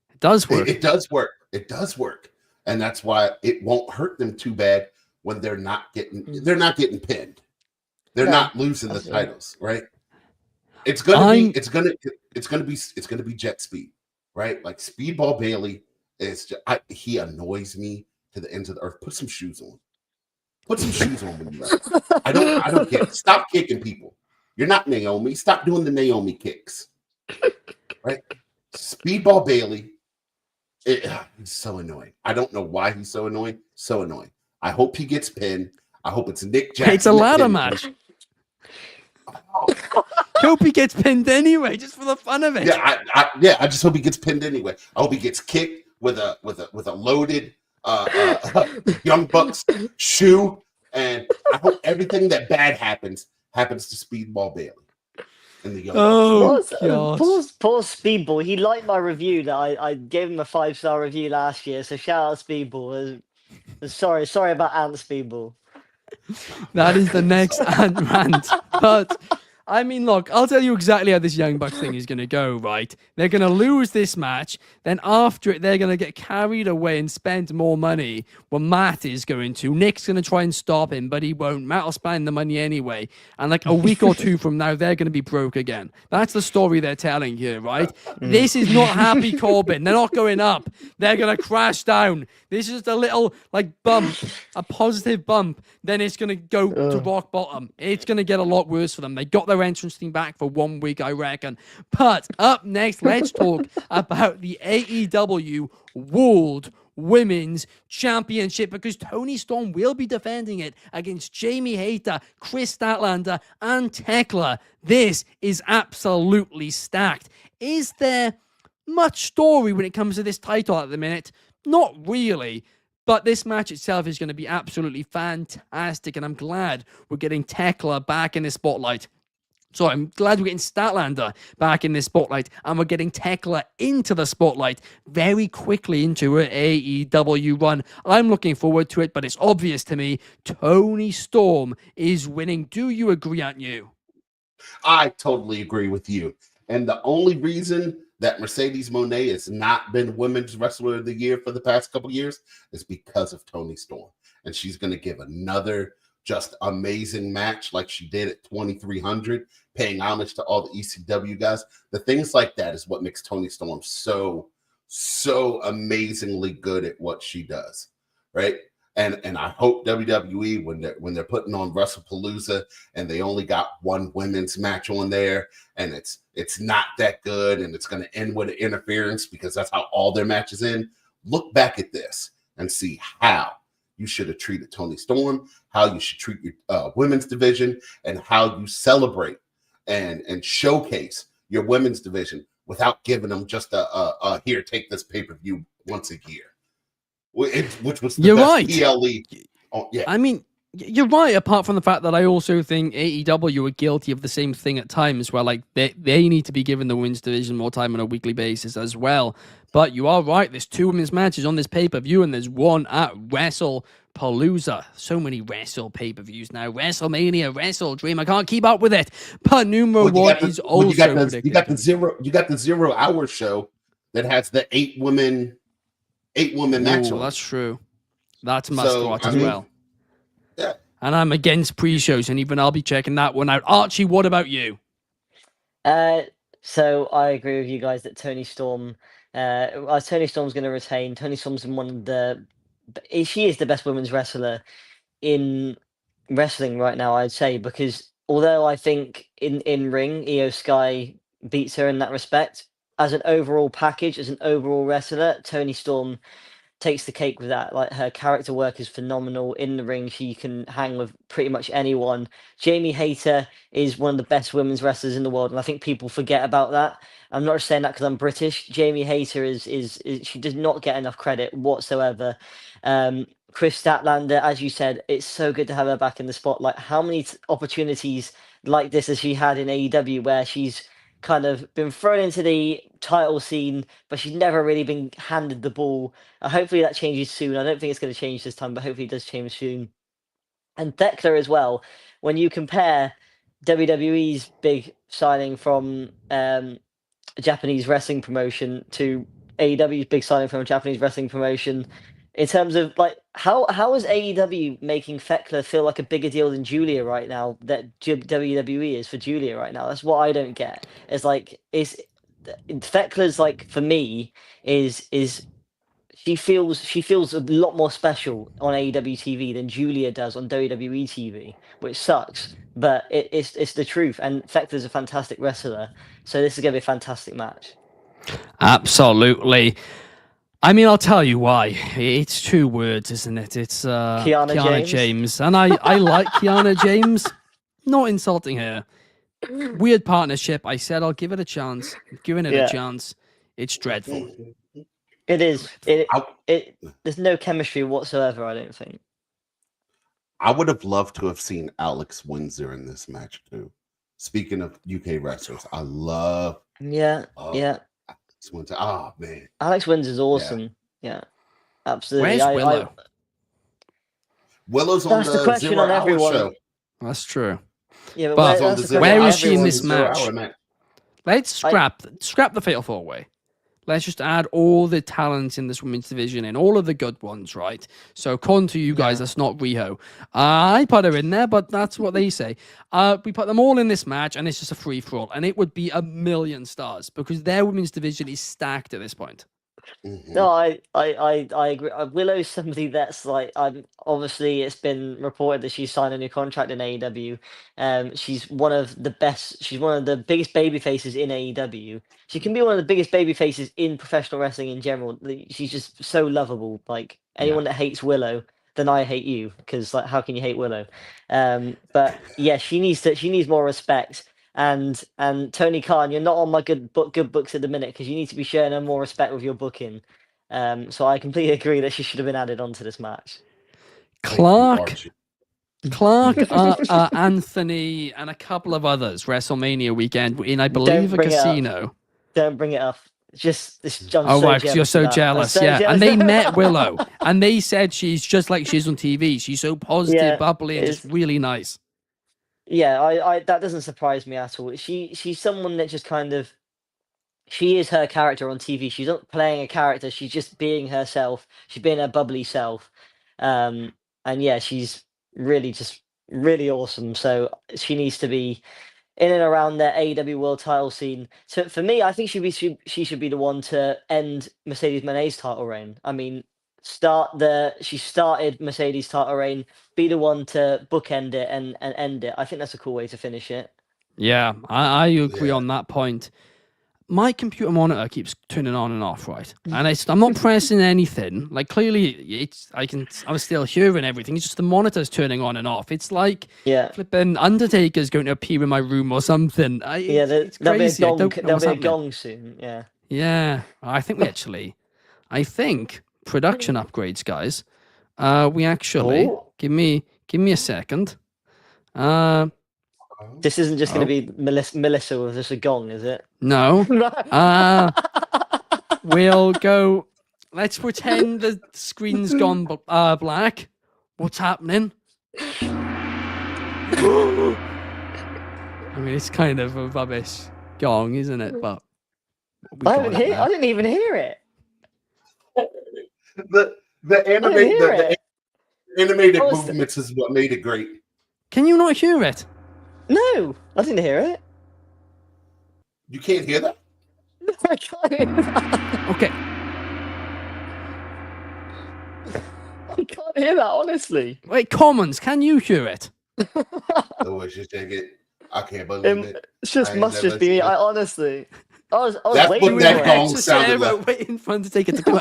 It does work. It does work. It does work. And that's why it won't hurt them too bad when they're not getting pinned. They're not losing the titles, right? It's gonna be jet speed, right? Like Speedball Bailey he annoys me to the ends of the earth. Put some shoes on. Put some shoes on when you run. I don't care. Stop kicking people. You're not Naomi. Stop doing the Naomi kicks. Right? Speedball Bailey. He's so annoying. I don't know why he's so annoying. So annoying. I hope he gets pinned. I hope it's Nick Jackson. It's a ladder match. Hope he gets pinned anyway, just for the fun of it. Yeah, I just hope he gets pinned anyway. I hope he gets kicked with a loaded Young Bucks shoe, and I hope everything that bad happens to Speedball Bailey in the Young Bucks. Poor Speedball. He liked my review that I gave him a 5-star review last year. So shout out Speedball. Sorry about Ant Speedball. That is the next Ant rant. But I mean, look, I'll tell you exactly how this Young Bucks thing is going to go, right? They're going to lose this match. Then after it, they're going to get carried away and spend more money. Well, Matt is going to. Nick's going to try and stop him, but he won't. Matt will spend the money anyway. And like a week or two from now, they're going to be broke again. That's the story they're telling here, right? This is not Happy Corbin. They're not going up. They're going to crash down. This is just a little like bump, a positive bump. Then it's going to go to rock bottom. It's going to get a lot worse for them. They got their entrance thing back for 1 week, I reckon. But up next, let's talk about the AEW World Women's Championship, because Toni Storm will be defending it against Jamie Hayter, Chris Statlander, and Tekla. This is absolutely stacked. Is there much story when it comes to this title at the minute? Not really. But this match itself is going to be absolutely fantastic, and I'm glad we're getting Tekla back in the spotlight. So I'm glad we're getting Statlander back in the spotlight, and we're getting Tekla into the spotlight very quickly into her AEW run. I'm looking forward to it, but it's obvious to me Toni Storm is winning. Do you agree, aren't you? I totally agree with you. And the only reason that Mercedes Moné has not been Women's Wrestler of the Year for the past couple years is because of Toni Storm. And she's going to give another just amazing match like she did at 2300, paying homage to all the ECW guys. The things like that is what makes Toni Storm so amazingly good at what she does, right? And I hope WWE, when they're putting on Wrestlepalooza and they only got one women's match on there, and it's not that good, and it's going to end with an interference because that's how all their matches end. Look back at this and see how you should have treated Toni Storm, how you should treat your women's division, and how you celebrate and showcase your women's division without giving them just a here, take this pay-per-view once a year. Which was the You're best right. PLE. Oh, yeah. I mean, You're right, apart from the fact that I also think AEW are guilty of the same thing at times where like they need to be given the women's division more time on a weekly basis as well. But you are right, there's 2 women's matches on this pay-per-view and there's one at WrestlePalooza. So many Wrestle pay-per-views now. WrestleMania, Wrestle Dream. I can't keep up with it. But numero one is also predicted. You got the 0 hour show that has the 8 women match. That's true. That's must watch as well. Yeah. And I'm against pre-shows, and even I'll be checking that one out. Archie, what about you? So I agree with you guys that Toni Storm, Toni Storm's going to retain. Toni Storm's she is the best women's wrestler in wrestling right now, I'd say, because although I think in ring, Io Sky beats her in that respect, as an overall package, as an overall wrestler, Toni Storm takes the cake with that. Like, her character work is phenomenal in the ring. She can hang with pretty much anyone. Jamie Hayter is one of the best women's wrestlers in the world, and I think people forget about that. I'm not just saying that because I'm British. Jamie Hayter is she does not get enough credit whatsoever. Chris Statlander, as you said, it's so good to have her back in the spotlight. How many opportunities like this has she had in AEW where she's kind of been thrown into the title scene, but she's never really been handed the ball. Hopefully that changes soon. I don't think it's going to change this time, but hopefully it does change soon. And Thekla as well. When you compare WWE's big signing from a Japanese wrestling promotion to AEW's big signing from a Japanese wrestling promotion, in terms of like how is AEW making Thekla feel like a bigger deal than Julia right now that WWE is for Julia right now? That's what I don't get. It's like Thekla's, like, for me is she feels a lot more special on AEW TV than Julia does on WWE TV, which sucks, but it's the truth. And Thekla's a fantastic wrestler, so this is going to be a fantastic match. Absolutely. I mean, I'll tell you why. It's 2 words, isn't it? It's Kiana James. And I like Kiana James. Not insulting her. Weird partnership. I said I'll give it a chance. I'm giving it a chance. It's dreadful. It is. There's no chemistry whatsoever, I don't think. I would have loved to have seen Alex Windsor in this match too. Speaking of UK wrestlers, I love Alex Windsor. Oh man, Alex Windsor's awesome. Yeah, absolutely. Where's Willow? Willow's on the question 0 on hour everyone. show. That's true. Yeah, But where is she in this 0 match? hour match. Let's scrap the Fatal 4-Way. Let's just add all the talents in this women's division in, all of the good ones, right? So, according to you guys, that's not Riho. I put her in there, but that's what they say. We put them all in this match, and it's just a free-for-all, and it would be 1,000,000 stars because their women's division is stacked at this point. Mm-hmm. No, I agree. Willow's somebody that's like, obviously it's been reported that she's signed a new contract in AEW. She's one of the best. She's one of the biggest baby faces in AEW. She can be one of the biggest baby faces in professional wrestling in general. She's just so lovable. Like, anyone that hates Willow, then I hate you, because like, how can you hate Willow? But yeah, she needs more respect. And Tony Khan, you're not on my good books at the minute because you need to be showing her more respect with your booking. So I completely agree that she should have been added onto this match. Clark, Anthony, and a couple of others WrestleMania weekend in, I believe, a casino. Don't bring it up. Just this. You're so jealous. And they met Willow, and they said she's just like she is on TV. She's so positive, bubbly, and just really nice. Yeah, I that doesn't surprise me at all. She's someone that just kind of, she is her character on TV. She's not playing a character. She's just being herself. She's being her bubbly self. And yeah, she's really awesome. So she needs to be in and around the AEW World Title scene. So for me, I think she should be the one to end Mercedes Moné's title reign. I mean, she started Mercedes' title reign, be the one to bookend it and end it. I think that's a cool way to finish it. Yeah, I agree on that point. My computer monitor keeps turning on and off, right? And I'm not pressing anything. Like, clearly, I'm still hearing everything. It's just the monitor's turning on and off. It's like flipping Undertaker's going to appear in my room or something. It's crazy. There'll be a gong soon. Yeah. Yeah, I think production upgrades, guys. We actually give me Give me a second. This isn't just going Oh. to be Melissa with just a gong, is it? No. We'll go. Let's pretend the screen's gone black. What's happening? I mean, it's kind of a rubbish gong, isn't it? But we I got it now. didn't even hear it. The animated What was movements is what made it great. Can you not hear it? No, I didn't hear it. You can't hear that? I can't hear that. Okay. I can't hear that, honestly. Wait, Commons, can you hear it? Oh, it's just take it. I can't believe it. It's just I ain't must never just be me. seen I it. honestly, I was That's waiting what that for it. gong Mex is sounded Sarah like. waiting for him to take it to come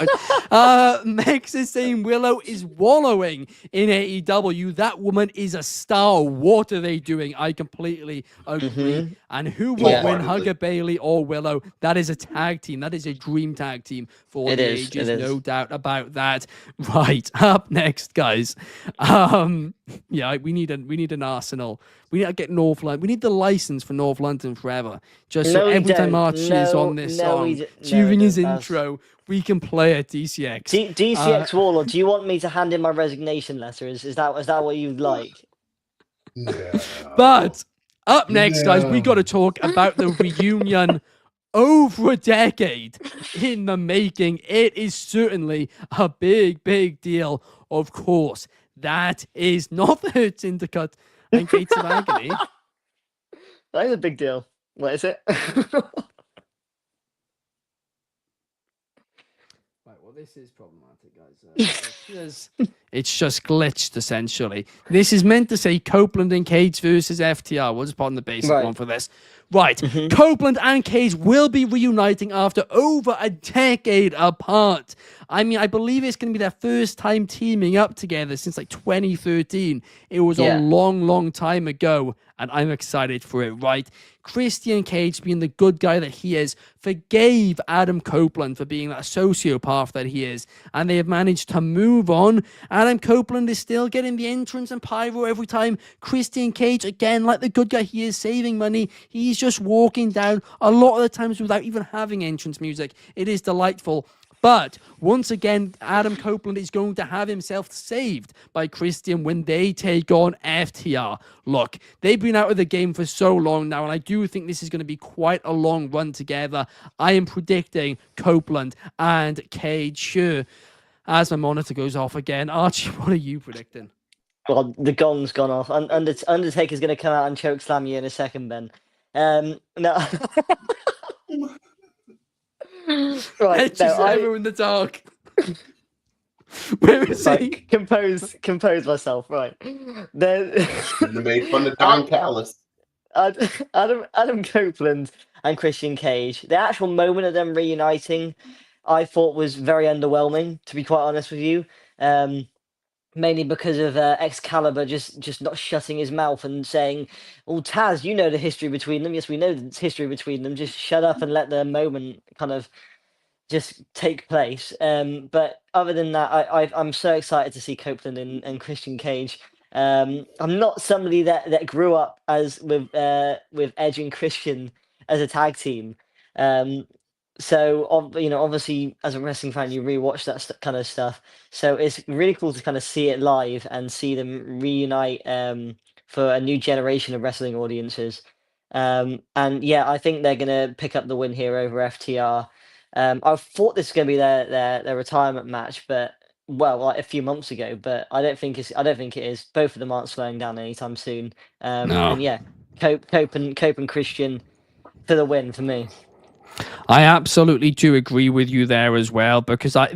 out. Mex is saying Willow is wallowing in AEW. That woman is a star. What are they doing? I completely agree. And who will Yeah. win, Hugger Bailey or Willow? That is a tag team. That is a dream tag team for It the is, ages. it is. No doubt about that. Right, up next, guys. Yeah, we need an arsenal. We need to get North London. We need the license for North London forever. Just so No, we every time don't. Archie is No, on this no, we song, d- no, during we his don't, Baz. intro, we can play a DCX. DCX Warlord, do you want me to hand in my resignation letter? Is that what you'd like? No. But up next, guys, we No. got to talk about the reunion over a decade in the making. It is certainly a big, big deal. Of course, that is not the Hurt Syndicate and Gates of Agony. That is a big deal. What is it? Right, well, this is problematic, guys. It's just glitched, essentially. This is meant to say Copeland and Cage versus FTR. We'll just put on the basic Right. one for this. Right, Copeland and Cage will be reuniting after over a decade apart. I mean, I believe it's going to be their first time teaming up together since like 2013. It was a Yeah. long, long time ago, and I'm excited for it, right? Christian Cage, being the good guy that he is, forgave Adam Copeland for being that sociopath that he is, and they have managed to move on. Adam Copeland is still getting the entrance and pyro every time. Christian Cage, again, like the good guy he is, saving money. He's just walking down a lot of the times without even having entrance music. It is delightful. But once again, Adam Copeland is going to have himself saved by Christian when they take on FTR. Look, they've been out of the game for so long now, and I do think this is going to be quite a long run together. I am predicting Copeland and Cage. Sure, as my monitor goes off again. Archie, what are you predicting? Well, the gong's gone off. Undertaker's going to come out and choke slam you in a second, Ben. No. Right, Edge is ever in the dark. Where is he? Right, compose myself. Right, there. You made fun of Don Callis. Adam Copeland and Christian Cage. The actual moment of them reuniting, I thought was very underwhelming. To be quite honest with you, mainly because of Excalibur just not shutting his mouth and saying, "Well, Taz, you know the history between them. Yes, we know the history between them. Just shut up and let the moment kind of just take place." But other than that, I'm so excited to see Copeland and Christian Cage. I'm not somebody that grew up as with Edge and Christian as a tag team. So obviously, as a wrestling fan, you rewatch that kind of stuff. So it's really cool to kind of see it live and see them reunite for a new generation of wrestling audiences. And yeah, I think they're gonna pick up the win here over FTR. I thought this was gonna be their retirement match, but like a few months ago. But I don't think it is. Both of them aren't slowing down anytime soon. No. And yeah, Cope and Christian for the win for me. I absolutely do agree with you there as well, because they're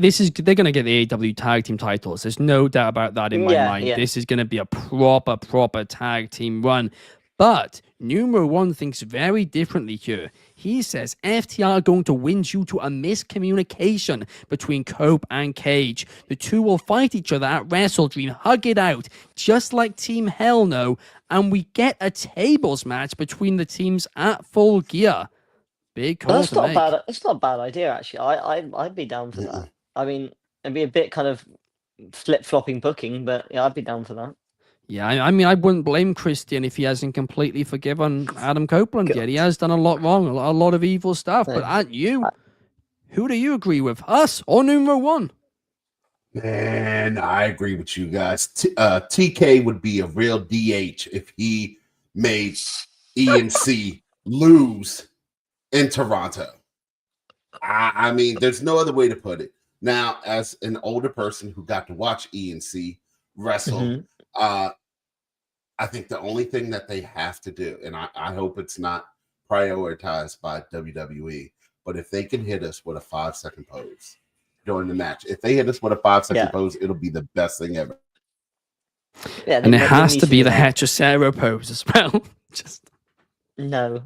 going to get the AEW tag team titles. There's no doubt about that in my mind. Yeah. This is going to be a proper tag team run. But Numero One thinks very differently here. He says FTR are going to win due to a miscommunication between Cope and Cage. The two will fight each other at Wrestle Dream, hug it out, just like Team Hell No, and we get a tables match between the teams at Full Gear. Big call That's to not make. bad. It's not a bad idea actually. I'd be down for that. I mean, it'd be a bit kind of flip-flopping booking, but yeah, I'd be down for that. Yeah, I mean, I wouldn't blame Christian if he hasn't completely forgiven Adam Copeland yet. He has done a lot wrong, a lot of evil stuff. But aren't you? Who do you agree with, us or numero one? Man, I agree with you guys. TK would be a real DH if he made ENC lose in Toronto. I mean, there's no other way to put it. Now, as an older person who got to watch ENC wrestle, I think the only thing that they have to do, and I hope it's not prioritized by WWE, but if they can hit us with a 5-second pose during the match, if they hit us with a 5-second pose, it'll be the best thing ever. Yeah, and it has to be the Hechicero pose as well. Just no,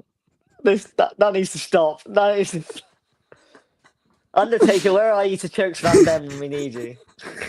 that needs to stop. That needs to... Undertaker, where are you to choke slam them when we need you?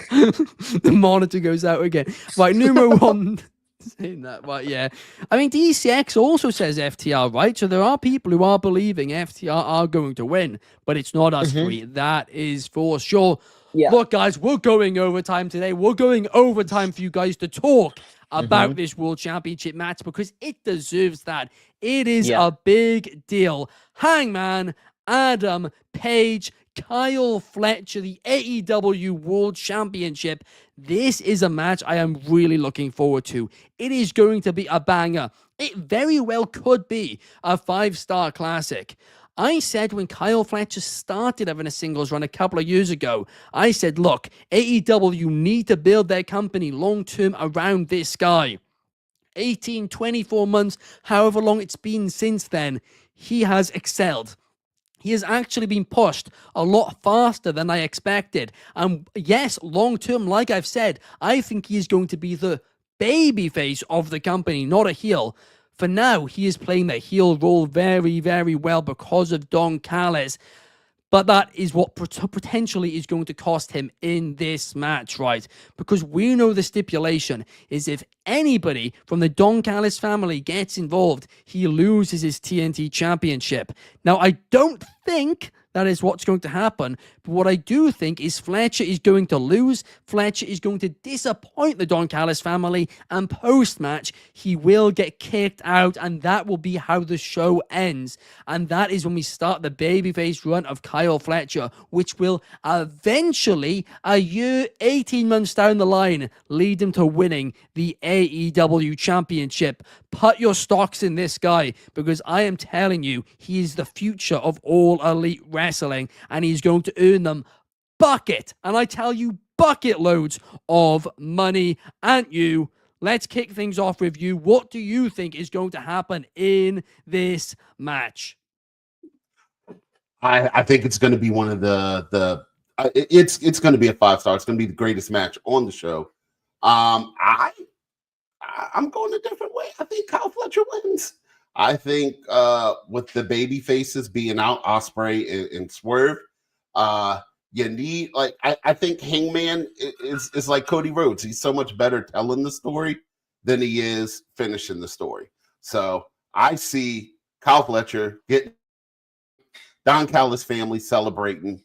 The monitor goes out again. Right, numero one. Saying that, but yeah, I mean, DCX also says FTR, right? So there are people who are believing FTR are going to win, but it's not us three. That is for sure. Yeah. Look, guys, we're going overtime today. We're going overtime for you guys to talk about this World Championship match because it deserves that. It is a big deal. Hangman, Adam Page, Kyle Fletcher, the AEW World Championship. This is a match I am really looking forward to. It is going to be a banger. It very well could be a 5-star classic. I said when Kyle Fletcher started having a singles run a couple of years ago, I said, look, AEW need to build their company long-term around this guy. 18, 24 months, however long it's been since then, he has excelled. He has actually been pushed a lot faster than I expected. And yes, long-term, like I've said, I think he is going to be the babyface of the company, not a heel. For now, he is playing the heel role very, very well because of Don Callis. But that is what potentially is going to cost him in this match, right? Because we know the stipulation is if anybody from the Don Callis family gets involved, he loses his TNT championship. Now, I don't think that is what's going to happen. But what I do think is Fletcher is going to lose. Fletcher is going to disappoint the Don Callis family. And post-match, he will get kicked out. And that will be how the show ends. And that is when we start the babyface run of Kyle Fletcher, which will eventually, a year, 18 months down the line, lead him to winning the AEW championship. Put your stocks in this guy, because I am telling you, he is the future of all elite wrestling, and he's going to earn them bucket, and I tell you, bucket loads of money. And you, let's kick things off with you. What do you think is going to happen in this match? I think it's going to be one of it's going to be a 5-star. It's going to be the greatest match on the show. I'm going a different way. I think Kyle Fletcher wins. I think with the baby faces being out, Ospreay and Swerve, you need, like, I think Hangman is like Cody Rhodes. He's so much better telling the story than he is finishing the story. So I see Kyle Fletcher getting Don Callis family celebrating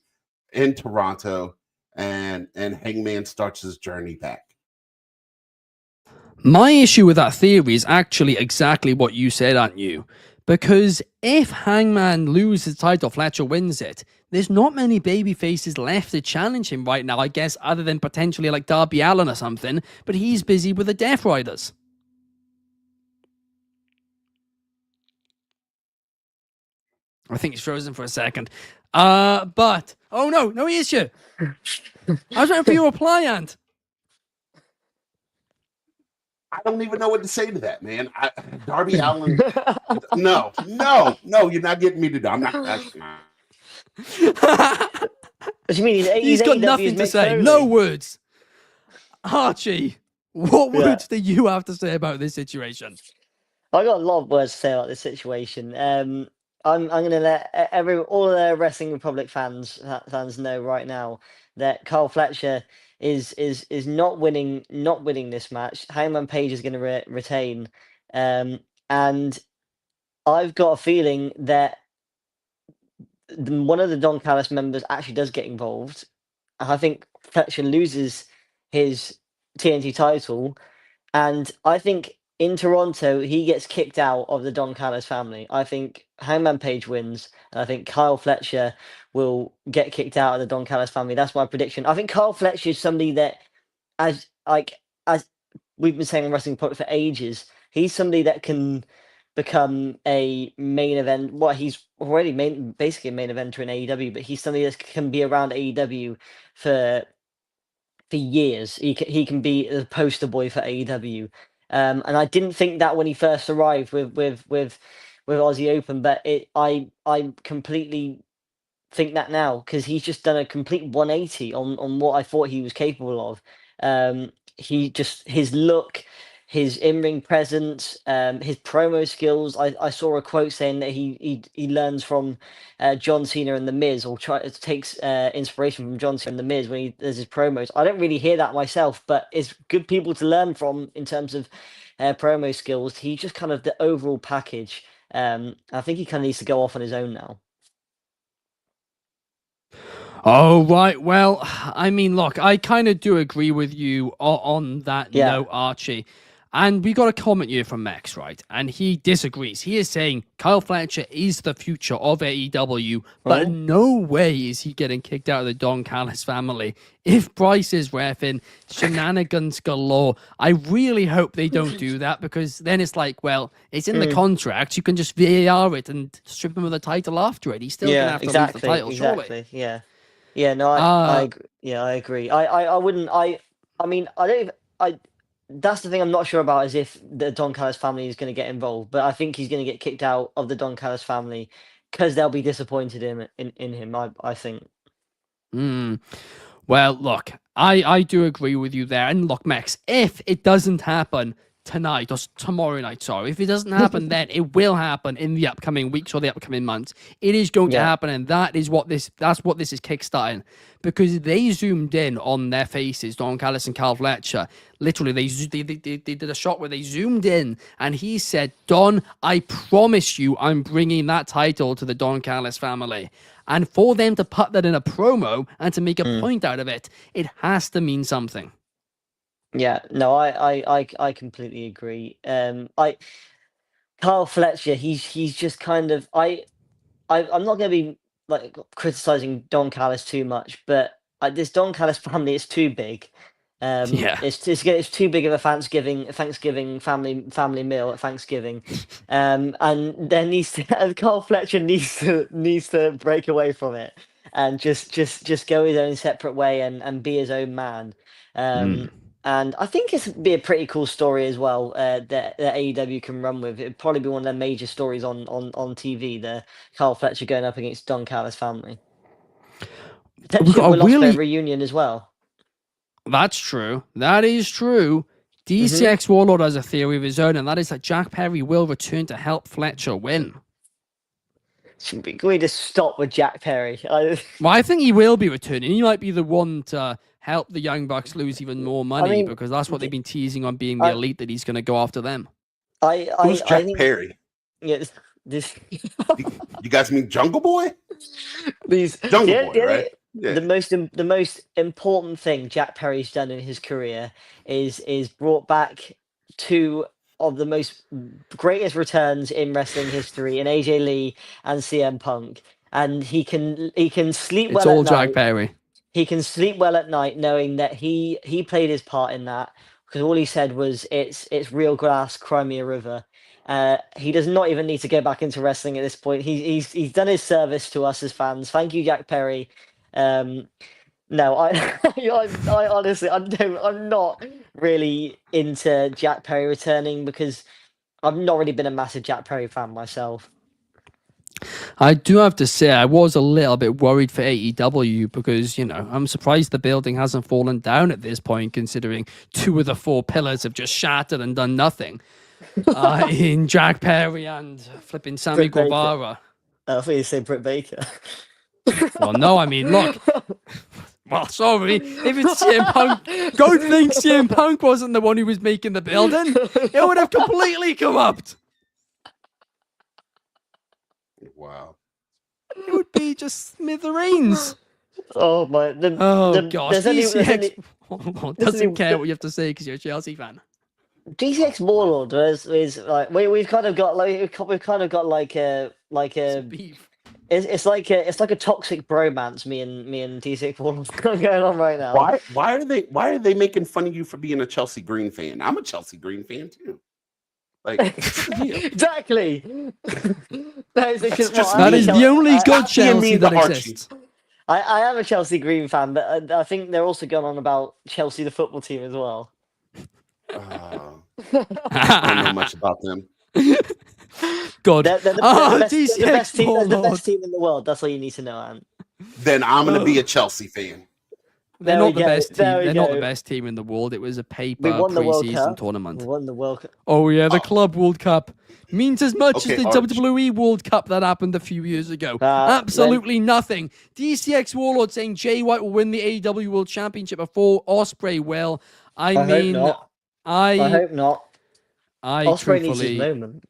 in Toronto, and Hangman starts his journey back. My issue with that theory is actually exactly what you said, aren't you? Because if Hangman loses the title, Fletcher wins it, there's not many baby faces left to challenge him right now, I guess, other than potentially like Darby Allin or something, but he's busy with the Death Riders. I think he's frozen for a second. But, oh no, he is here. I was waiting for your reply, Ant. I don't even know what to say to that, man. Darby Allin. No, you're not getting me to do. I'm not. What do you mean? He's got nothing to say. No words. Archie, what words do you have to say about this situation? I got a lot of words to say about this situation. I'm going to let all the Wrestling Republic fans know right now that Kyle Fletcher is not winning this match. Hangman Page is going to retain, and I've got a feeling that one of the Don Callis members actually does get involved. I think Fletcher loses his TNT title, And I think in Toronto, he gets kicked out of the Don Callis family. I think Hangman Page wins, and I think Kyle Fletcher will get kicked out of the Don Callis family. That's my prediction. I think Kyle Fletcher is somebody that, as like as we've been saying on Wrestling Pod for ages, he's somebody that can become a main event. Well, he's already basically a main eventer in AEW, but he's somebody that can be around AEW for years. He can be the poster boy for AEW. And I didn't think that when he first arrived with Aussie Open, but I completely think that now because he's just done a complete 180 on what I thought he was capable of. His look, his in-ring presence, his promo skills. I saw a quote saying that he learns from John Cena and The Miz, or takes inspiration from John Cena and The Miz when he does his promos. I don't really hear that myself, but it's good people to learn from in terms of promo skills. He just kind of the overall package. I think he kind of needs to go off on his own now. Oh, right. Well, I mean, look, I kind of do agree with you on that note, Archie. And we got a comment here from Max, right? And he disagrees. He is saying Kyle Fletcher is the future of AEW, but no way is he getting kicked out of the Don Callis family. If Bryce is reffing, shenanigans galore. I really hope they don't do that, because then it's like, well, it's in the contract. You can just VAR it and strip him of the title after it. He's still going to have to lose the title, surely. Yeah, no, I agree. I wouldn't. I mean, I don't even. That's the thing I'm not sure about, is if the Don Callis family is going to get involved. But I think he's going to get kicked out of the Don Callis family because they'll be disappointed in him. I think. Well, look, I do agree with you there. And look, Max, if it doesn't happen tonight or tomorrow night, sorry, if it doesn't happen, then it will happen in the upcoming weeks or the upcoming months. It is going to happen, and that's what this is kickstarting, because they zoomed in on their faces, Don Callis and Kyle Fletcher. Literally, they did a shot where they zoomed in, and he said, "Don, I promise you, I'm bringing that title to the Don Callis family." And for them to put that in a promo and to make a point out of it, it has to mean something. Yeah, no, I completely agree. Kyle Fletcher, he's just kind of I'm not going to be like criticizing Don Callis too much, but this Don Callis family is too big. It's too big of a Thanksgiving family meal at Thanksgiving, and there needs to Kyle Fletcher needs to break away from it and just go his own separate way and be his own man. And I think it'd be a pretty cool story as well that AEW can run with. It'd probably be one of their major stories on TV, the Kyle Fletcher going up against Don Callis family. Potentially Will Ospreay reunion as well. That's true. That is true. DCX Warlord has a theory of his own, and that is that Jack Perry will return to help Fletcher win. Can we just stop with Jack Perry? Well, I think he will be returning. He might be the one to help the Young Bucks lose even more money, because that's what they've been teasing on being the elite, that he's going to go after them. Who's Jack Perry? Yeah, this. You guys mean Jungle Boy? Jungle Boy, right? Yeah. The most important thing Jack Perry's done in his career is brought back two of the most greatest returns in wrestling history in AJ Lee and CM Punk, and he can sleep well. It's all Jack Perry. He can sleep well at night knowing that he played his part in that, because all he said was it's real grass, cry me a river. He does not even need to go back into wrestling at this point. He's done his service to us as fans. Thank you, Jack Perry. No, I honestly, I'm not really into Jack Perry returning, because I've not really been a massive Jack Perry fan myself. I do have to say, I was a little bit worried for AEW, because, I'm surprised the building hasn't fallen down at this point, considering 2 of the 4 pillars have just shattered and done nothing. In Jack Perry and flipping Sammy Guevara. I thought you said Britt Baker. Well, no, I mean, look. Well, sorry. If it's CM Punk, don't think CM Punk wasn't the one who was making the building. It would have completely corrupt. Wow. It would be just smithereens. Oh, my. Gosh. DCX doesn't care what you have to say because you're a Chelsea fan. DCX Warlord is like we've kind of got like a Beef. it's like a toxic bromance. Me and DCX Warlord going on right now. Why are they making fun of you for being a Chelsea Green fan? I'm a Chelsea Green fan too. Like what's the deal? Exactly. That is the only good Chelsea that exists. I am a Chelsea Green fan, but I think they're also going on about Chelsea the football team as well. I don't know much about them. God. They're the best team in the world. That's all you need to know, Ant. Then I'm gonna be a Chelsea fan. They're not the best team. There we They're not go. the best team in the world. It was a paper We won the World preseason Cup. tournament. We won the World Cup. Oh yeah, the Club World Cup means as much Okay, as the Arch. WWE World Cup that happened a few years ago. Then- Absolutely nothing. DCX Warlord saying Jay White will win the AEW World Championship before Ospreay will. I mean, hope not. I hope not. Ospreay needs his truthfully moment.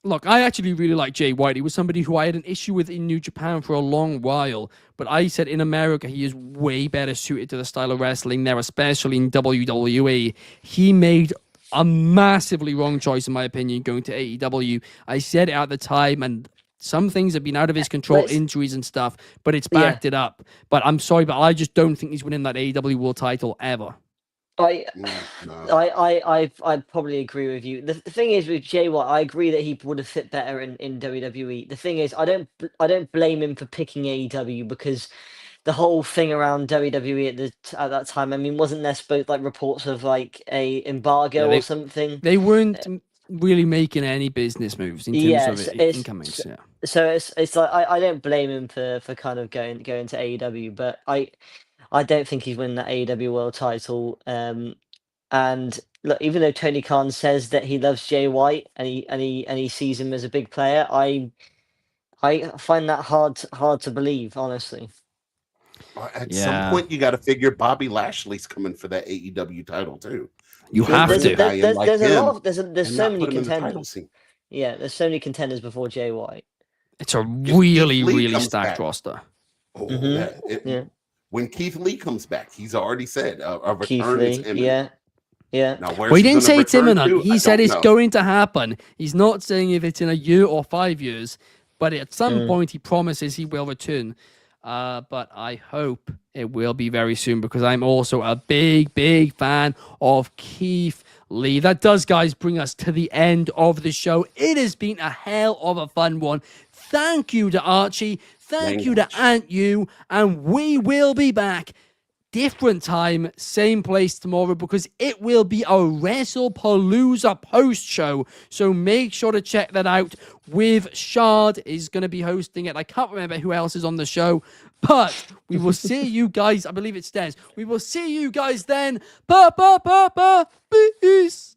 look. I actually really like Jay White. He was somebody who I had an issue with in New Japan for a long while, but I said in America he is way better suited to the style of wrestling there, especially in WWE. He made a massively wrong choice, in my opinion, going to AEW. I said it at the time, and some things have been out of his control, injuries and stuff, but it's backed it up. But I'm sorry, but I just don't think he's winning that AEW World title ever. I No. probably agree with you. The thing is with Jay White, I agree that he would have fit better in WWE. The thing is, I don't blame him for picking AEW because the whole thing around WWE at that time. I mean, wasn't there supposed like reports of like a embargo or something? They weren't really making any business moves in terms of incomings. Yeah. So it's like I don't blame him for kind of going to AEW, but I don't think he's winning that AEW World title. And look, even though Tony Khan says that he loves Jay White and he sees him as a big player, I find that hard to believe, honestly. At some point, you got to figure Bobby Lashley's coming for that AEW title too. You have There's to. there's so many contenders. Yeah, there's so many contenders before Jay White. It's a really, Lee really comes stacked back. roster. Oh, Yeah. When Keith Lee comes back, he's already said a Keith return is Lee, imminent. yeah. Now, where's Well, he he didn't gonna say it's return imminent. to? He I said don't it's know. going to happen. He's not saying if it's in a year or 5 years, but at some point he promises he will return. But I hope it will be very soon because I'm also a big, big fan of Keith Lee. That does, guys, bring us to the end of the show. It has been a hell of a fun one. Thank you to Archie. Thank you to Ant You. And we will be back different time, same place tomorrow because it will be a Wrestlepalooza post show. So make sure to check that out. With Shard is going to be hosting it. I can't remember who else is on the show, but we will see you guys. I believe it's Des. We will see you guys then. Peace.